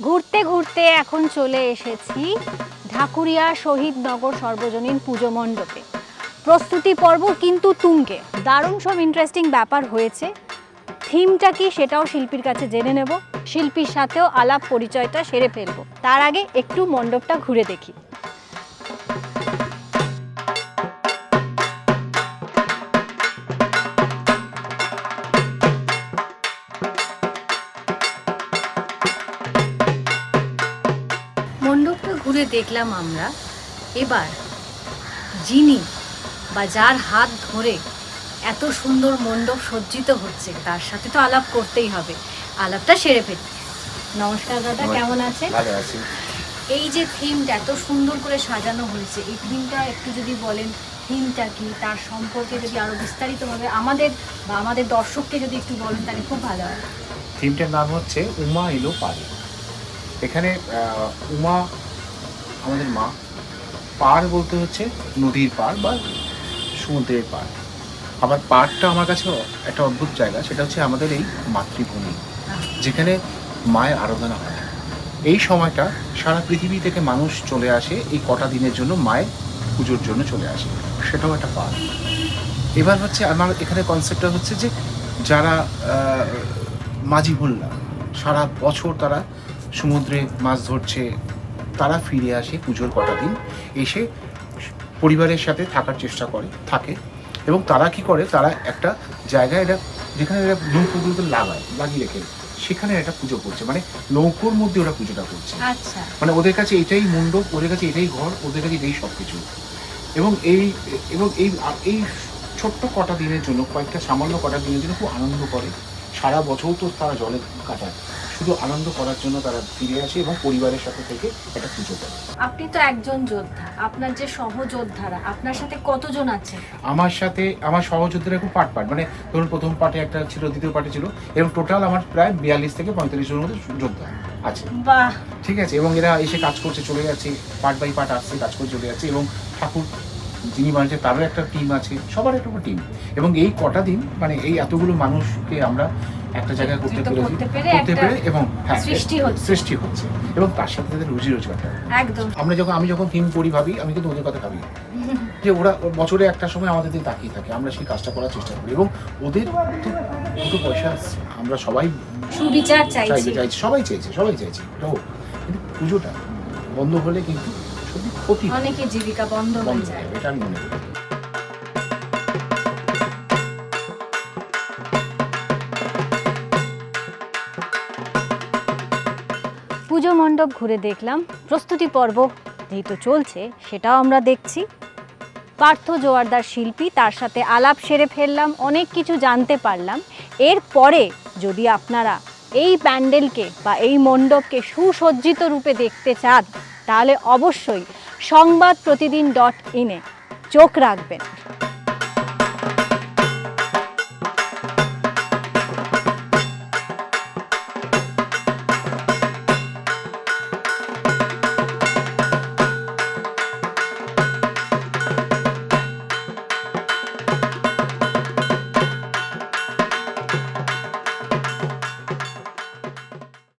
ঘুরতে ঘুরতে এখন চলে এসেছি ঢাকুরিয়া শহীদনগর সর্বজনীন পুজো মণ্ডপে। প্রস্তুতি পর্ব কিন্তু তুঙ্গে, দারুণ সব ইন্টারেস্টিং ব্যাপার হয়েছে। থিমটা কি সেটাও শিল্পীর কাছে জেনে নেব, শিল্পীর সাথেও আলাপ পরিচয়টা সেরে ফেলবো। তার আগে একটু মণ্ডপটা ঘুরে দেখি। মণ্ডপটা ঘুরে দেখলাম আমরা। এবার যিনি বা যার হাত ধরে এত সুন্দর মণ্ডপ সজ্জিত হচ্ছে তার সাথে তো আলাপ করতেই হবে। আলাপটা সেরে ফেলি। নমস্কার দাদা, কেমন আছেন? ভালো আছি। এই যে থিমটা এত সুন্দর করে সাজানো হয়েছে, এই থিমটা একটু যদি বলেন, থিমটা কি, তার সম্পর্কে যদি আরো বিস্তারিতভাবে আমাদের দর্শককে যদি একটু বলেন তাহলে খুব ভালো হয়। থিমটার নাম হচ্ছে উমা এলো পারে। এখানে উমা আমাদের মা, পার বলতে হচ্ছে নদীর পার বা সমুদ্রের পার। আবার পাড়টা আমার কাছে একটা অদ্ভুত জায়গা, সেটা হচ্ছে আমাদের এই মাতৃভূমি, যেখানে মায়ের আরাধনা হয়। এই সময়টা সারা পৃথিবী থেকে মানুষ চলে আসে এই কটা দিনের জন্য, মায়ের পুজোর জন্য চলে আসে, সেটাও একটা পার। এবার হচ্ছে আমার এখানে কনসেপ্টটা হচ্ছে যে যারা মাঝি ভোল্লা সারা বছর তারা সমুদ্রে মাছ ধরছে, তারা ফিরে আসে পুজোর কটা দিন, এসে পরিবারের সাথে থাকার চেষ্টা থাকে। এবং তারা কি করে, তারা একটা জায়গায় এটা যেখানে এরা নৌকোগুলোকে লাগিয়ে রেখে সেখানে একটা পুজো করছে, মানে নৌকোর মধ্যে ওরা পুজোটা করছে। আচ্ছা, মানে ওদের কাছে এটাই মণ্ডপ, ওদের কাছে এটাই ঘর, ওদের কাছে এটাই সব কিছু। এবং এই ছোট্ট কটা দিনের জন্য, কয়েকটা সামান্য কটা দিনের জন্য খুব আনন্দ করে। সারা বছর তো তারা জলে কাটায়, শুধু আনন্দ করার জন্য তারা ফিরে আসে এবং পরিবারের সাথে থেকে একটা পুজো করে। আপনি তো একজন যোদ্ধা, আপনার যে সহযোদ্ধারা, আপনার সাথে কতজন আছে? আমার সাথে আমার সহযোদ্ধারা খুব পার্ট, মানে ধরুন প্রথম পার্টে একটা ছিল, দ্বিতীয় পার্টে ছিল, এবং টোটাল আমার প্রায় 42 থেকে 45 জনের মধ্যে যোদ্ধা আছে। বাহ, ঠিক আছে। এবং এরা এসে কাজ করছে, চলে যাচ্ছে, পার্ট বাই পার্ট আসছে, কাজ করে চলে যাচ্ছে। এবং ঠাকুর যিনি বানিয়েছে তারও একটা টিম আছে, সবার একটা টিম। এবং এই কটা দিন মানে এই এতগুলো মানুষকে আমরা একটা জায়গায় করতে পেরে এবং হ্যাঁ সৃষ্টি হচ্ছে, এবং তার সাথে তাদের রুজি রোজগারটা একদম। আমি যখন থিম করি ভাবি, আমি কিন্তু ওদের কথা ভাবি যে ওরা বছরে একটা সময় আমাদের দিকে তাকিয়ে থাকে, আমরা সেই কাজটা করার চেষ্টা করি। এবং ওদের তো দুটো পয়সা আসছে, আমরা সবাই সুবিচার চাইছি, সবাই চাইছি এটাও। কিন্তু পুজোটা বন্ধ হলে কিন্তু সত্যি ক্ষতি, অনেকের জীবিকা বন্ধ হয়ে যায়, এটা আমি মনে করি। পুজো মণ্ডপ ঘুরে দেখলাম, প্রস্তুতি পর্ব যেহেতু চলছে সেটাও আমরা দেখছি। পার্থ জোয়ারদার শিল্পী, তার সাথে আলাপ সেরে ফেললাম, অনেক কিছু জানতে পারলাম। এরপরে যদি আপনারা এই প্যান্ডেলকে বা এই মণ্ডপকে সুসজ্জিত রূপে দেখতে চান তাহলে অবশ্যই সংবাদপ্রতিদিন.in চোখ রাখবেন।